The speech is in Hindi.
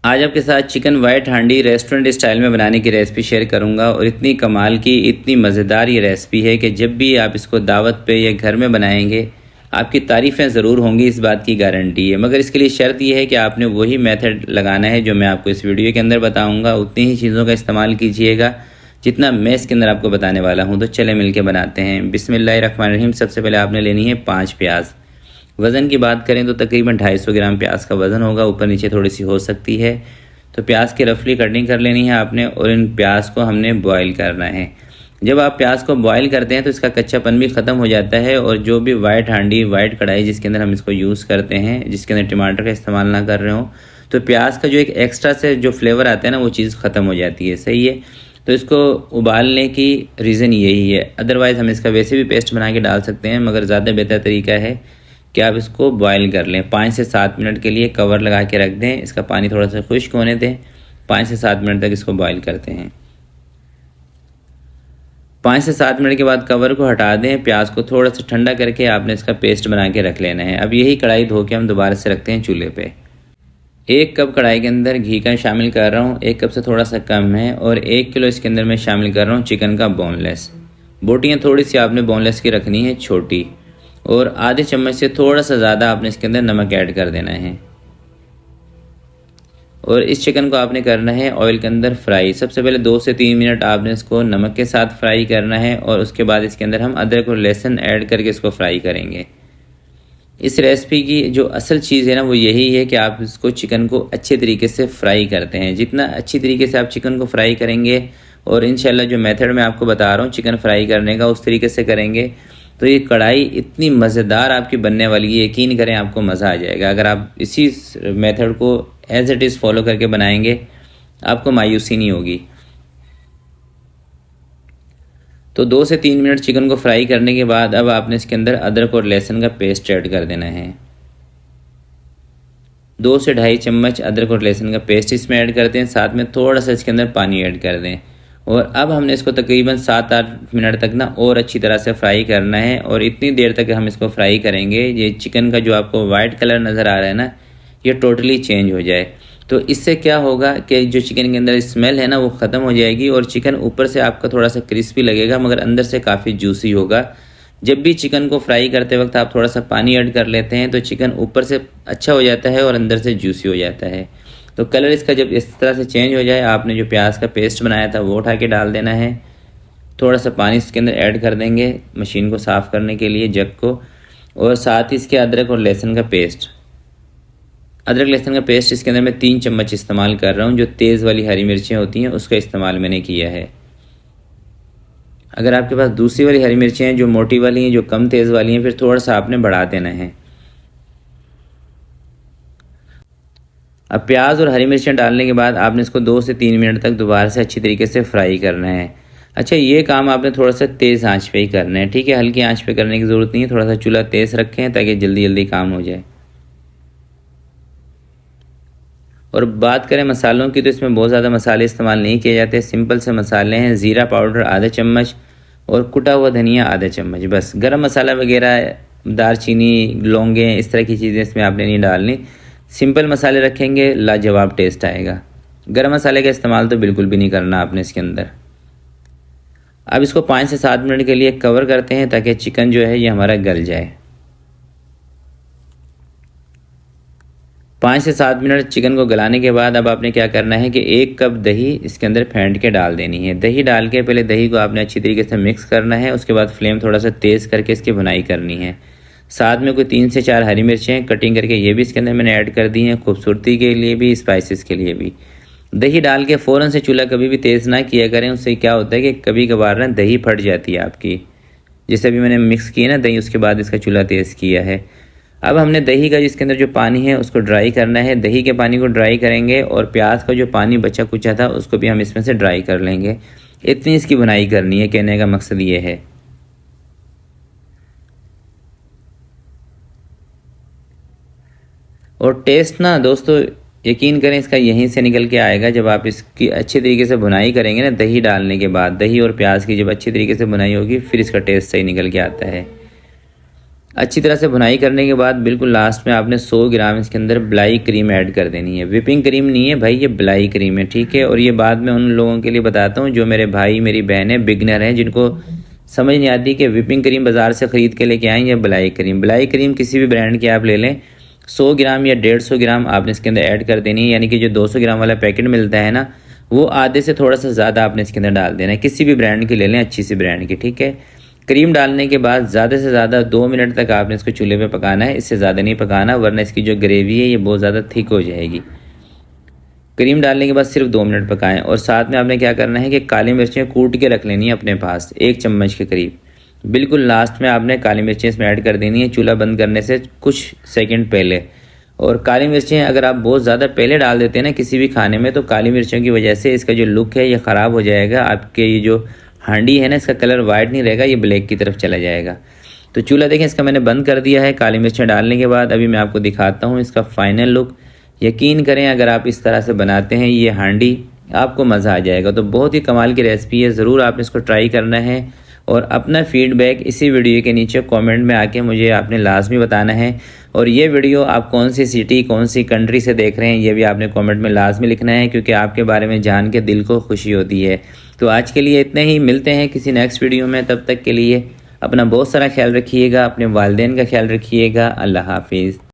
आज आपके साथ चिकन वाइट हांडी रेस्टोरेंट स्टाइल में बनाने की रेसिपी शेयर करूंगा और इतनी कमाल की इतनी मज़ेदार ये रेसिपी है कि जब भी आप इसको दावत पे या घर में बनाएंगे आपकी तारीफ़ें ज़रूर होंगी, इस बात की गारंटी है। मगर इसके लिए शर्त यह है कि आपने वही मेथड लगाना है जो मैं आपको इस वीडियो के अंदर बताऊँगा। उतनी ही चीज़ों का इस्तेमाल कीजिएगा जितना मैं इसके अंदर आपको बताने वाला हूँ। तो चले मिल के बनाते हैं। बिस्मिल्लाहिर्रहमानिर्रहीम। सबसे पहले आपने लेनी है 5 प्याज। वज़न की बात करें तो तकरीबन 250 ग्राम प्याज का वज़न होगा, ऊपर नीचे थोड़ी सी हो सकती है। तो प्याज की रफली कटिंग कर लेनी है आपने और इन प्याज को हमने बॉईल करना है। जब आप प्याज को बॉईल करते हैं तो इसका कच्चापन भी ख़त्म हो जाता है और जो भी वाइट हांडी वाइट कढ़ाई जिसके अंदर हम इसको यूज़ करते हैं, जिसके अंदर टमाटर का इस्तेमाल ना कर रहे हो, तो प्याज का जो एक एक्स्ट्रा से जो फ्लेवर आता है ना, वो चीज़ ख़त्म हो जाती है। सही है। तो इसको उबालने की रीज़न यही है। अदरवाइज़ हम इसका वैसे भी पेस्ट बना के डाल सकते हैं, मगर ज़्यादा बेहतर तरीका है कि आप इसको बॉईल कर लें। 5 से 7 मिनट के लिए कवर लगा के रख दें, इसका पानी थोड़ा सा खुश्क होने दें। 5 से 7 मिनट तक इसको बॉईल करते हैं। 5 से 7 मिनट के बाद कवर को हटा दें। प्याज को थोड़ा सा ठंडा करके आपने इसका पेस्ट बना के रख लेना है। अब यही कढ़ाई धो के हम दोबारा से रखते हैं चूल्हे पे। 1 कप कढ़ाई के अंदर घी का शामिल कर रहा हूँ, 1 कप से थोड़ा सा कम है। और 1 किलो इसके अंदर मैं शामिल कर रहा हूँ चिकन का बोनलेस। बोटियाँ थोड़ी सी आपने बोनलेस की रखनी है, छोटी। और आधे चम्मच से थोड़ा सा ज़्यादा आपने इसके अंदर नमक ऐड कर देना है। और इस चिकन को आपने करना है ऑयल के अंदर फ्राई। सबसे पहले 2 से 3 मिनट आपने इसको नमक के साथ फ्राई करना है और उसके बाद इसके अंदर हम अदरक और लहसुन ऐड करके इसको फ्राई करेंगे। इस रेसिपी की जो असल चीज़ है ना, वो यही है कि आप इसको चिकन को अच्छे तरीके से फ्राई करते हैं। जितना अच्छी तरीके से आप चिकन को फ्राई करेंगे और इंशाल्लाह जो मेथड मैं आपको बता रहा हूँ चिकन फ्राई करने का, उस तरीके से करेंगे तो ये कढ़ाई इतनी मज़ेदार आपकी बनने वाली है, यकीन करें आपको मज़ा आ जाएगा। अगर आप इसी मेथड को एज इट इज़ फॉलो करके बनाएंगे आपको मायूसी नहीं होगी। तो 2 से 3 मिनट चिकन को फ्राई करने के बाद अब आपने इसके अंदर अदरक और लहसुन का पेस्ट ऐड कर देना है। 2 से 2.5 चम्मच अदरक और लहसुन का पेस्ट इसमें ऐड करते हैं, साथ में थोड़ा सा इसके अंदर पानी ऐड कर दें। और अब हमने इसको तकरीबन 7-8 मिनट तक ना और अच्छी तरह से फ्राई करना है। और इतनी देर तक हम इसको फ्राई करेंगे ये चिकन का जो आपको वाइट कलर नज़र आ रहा है ना, ये टोटली चेंज हो जाए। तो इससे क्या होगा कि जो चिकन के अंदर स्मेल है ना, वो ख़त्म हो जाएगी और चिकन ऊपर से आपका थोड़ा सा क्रिस्पी लगेगा मगर अंदर से काफ़ी जूसी होगा। जब भी चिकन को फ्राई करते वक्त आप थोड़ा सा पानी ऐड कर लेते हैं तो चिकन ऊपर से अच्छा हो जाता है और अंदर से जूसी हो जाता है। तो कलर इसका जब इस तरह से चेंज हो जाए, आपने जो प्याज का पेस्ट बनाया था वो उठा के डाल देना है। थोड़ा सा पानी इसके अंदर ऐड कर देंगे मशीन को साफ़ करने के लिए, जग को। और साथ ही इसके अदरक और लहसुन का पेस्ट, अदरक लहसुन का पेस्ट इसके अंदर मैं 3 चम्मच इस्तेमाल कर रहा हूँ। जो तेज़ वाली हरी मिर्चें होती हैं उसका इस्तेमाल मैंने किया है। अगर आपके पास दूसरी वाली हरी मिर्चें हैं जो मोटी वाली हैं, जो कम तेज़ वाली हैं, फिर थोड़ा सा आपने बढ़ा देना है। अब प्याज और हरी मिर्चें डालने के बाद आपने इसको 2 से 3 मिनट तक दोबारा से अच्छी तरीके से फ्राई करना है। अच्छा, ये काम आपने थोड़ा सा तेज़ आंच पे ही करना है, ठीक है। हल्की आंच पे करने की ज़रूरत नहीं है, थोड़ा सा चूल्हा तेज़ रखें ताकि जल्दी जल्दी काम हो जाए। और बात करें मसालों की तो इसमें बहुत ज़्यादा मसाले इस्तेमाल नहीं किए जाते, सिंपल से मसाले हैं। ज़ीरा पाउडर आधा चम्मच और कुटा हुआ धनिया आधा चम्मच, बस। गरम मसाला वगैरह, दालचीनी, लौंगे, इस तरह की चीज़ें इसमें आपने नहीं डालनी। सिंपल मसाले रखेंगे, लाजवाब टेस्ट आएगा। गरम मसाले का इस्तेमाल तो बिल्कुल भी नहीं करना आपने इसके अंदर। अब इसको 5 से 7 मिनट के लिए कवर करते हैं ताकि चिकन जो है ये हमारा गल जाए। 5 से 7 मिनट चिकन को गलाने के बाद अब आपने क्या करना है कि 1 कप दही इसके अंदर फेंट के डाल देनी है। दही डाल के पहले दही को आपने अच्छी तरीके से मिक्स करना है, उसके बाद फ्लेम थोड़ा सा तेज़ करके इसकी भुनाई करनी है। साथ में कोई 3 से 4 हरी मिर्चें कटिंग करके ये भी इसके अंदर मैंने ऐड कर दी हैं, खूबसूरती के लिए भी, स्पाइसेस के लिए भी। दही डाल के फ़ौरन से चूल्हा कभी भी तेज़ ना किया करें, उससे क्या होता है कि कभी कभार ना दही फट जाती है आपकी। जैसे अभी मैंने मिक्स किया ना दही, उसके बाद इसका चूल्हा तेज़ किया है। अब हमने दही का जिसके अंदर जो पानी है उसको ड्राई करना है। दही के पानी को ड्राई करेंगे और प्याज का जो पानी बचा कुचा था उसको भी हम इसमें से ड्राई कर लेंगे। इतनी इसकी बुनाई करनी है, कहने का मकसद ये है। और टेस्ट ना दोस्तों, यकीन करें इसका यहीं से निकल के आएगा जब आप इसकी अच्छी तरीके से बुनाई करेंगे ना। दही डालने के बाद, दही और प्याज की जब अच्छी तरीके से बुनाई होगी फिर इसका टेस्ट सही निकल के आता है। अच्छी तरह से भुनाई करने के बाद बिल्कुल लास्ट में आपने 100 ग्राम इसके अंदर मलाई क्रीम ऐड कर देनी है। विपिंग क्रीम नहीं है भाई, ये मलाई क्रीम है, ठीक है। और ये बात मैं उन लोगों के लिए बताता हूँ जो मेरे भाई मेरी बहनें बिगनर हैं, जिनको समझ नहीं आती कि विपिंग क्रीम बाज़ार से ख़रीद के लेके आएँ या मलाई क्रीम। मलाई क्रीम किसी भी ब्रांड की आप ले लें, 100 ग्राम या 150 ग्राम आपने इसके अंदर ऐड कर देनी है। यानी कि जो 200 ग्राम वाला पैकेट मिलता है ना, वो आधे से थोड़ा सा ज़्यादा आपने इसके अंदर डाल देना है। किसी भी ब्रांड की ले लें, अच्छी सी ब्रांड की, ठीक है। क्रीम डालने के बाद ज़्यादा से ज़्यादा 2 मिनट तक आपने इसको चूल्हे पे पकाना है, इससे ज़्यादा नहीं पकाना, वरना इसकी जो ग्रेवी है ये बहुत ज़्यादा थिक हो जाएगी। क्रीम डालने के बाद सिर्फ 2 मिनट पकाएं। और साथ में आपने क्या करना है कि काली मिर्चें कूट के रख लेनी है अपने पास, 1 चम्मच के करीब। बिल्कुल लास्ट में आपने काली मिर्चें इसमें ऐड कर देनी है चूल्हा बंद करने से कुछ सेकंड पहले। और काली मिर्चें अगर आप बहुत ज़्यादा पहले डाल देते हैं ना किसी भी खाने में, तो काली मिर्चों की वजह से इसका जो लुक है ये ख़राब हो जाएगा। आपके ये जो हांडी है ना, इसका कलर वाइट नहीं रहेगा, ये ब्लैक की तरफ चला जाएगा। तो चूल्हा देखें इसका मैंने बंद कर दिया है काली मिर्चें डालने के बाद। अभी मैं आपको दिखाता हूँ इसका फ़ाइनल लुक। यकीन करें अगर आप इस तरह से बनाते हैं ये हांडी, आपको मज़ा आ जाएगा। तो बहुत ही कमाल की रेसिपी है, ज़रूर आपने इसको ट्राई करना है। और अपना फ़ीडबैक इसी वीडियो के नीचे कमेंट में आके मुझे आपने लाजमी बताना है। और ये वीडियो आप कौन सी सिटी, कौन सी कंट्री से देख रहे हैं, ये भी आपने कमेंट में लाजमी लिखना है, क्योंकि आपके बारे में जान के दिल को खुशी होती है। तो आज के लिए इतने ही, मिलते हैं किसी नेक्स्ट वीडियो में। तब तक के लिए अपना बहुत सारा ख्याल रखिएगा, अपने वालिदैन का ख्याल रखिएगा। अल्लाह हाफिज़।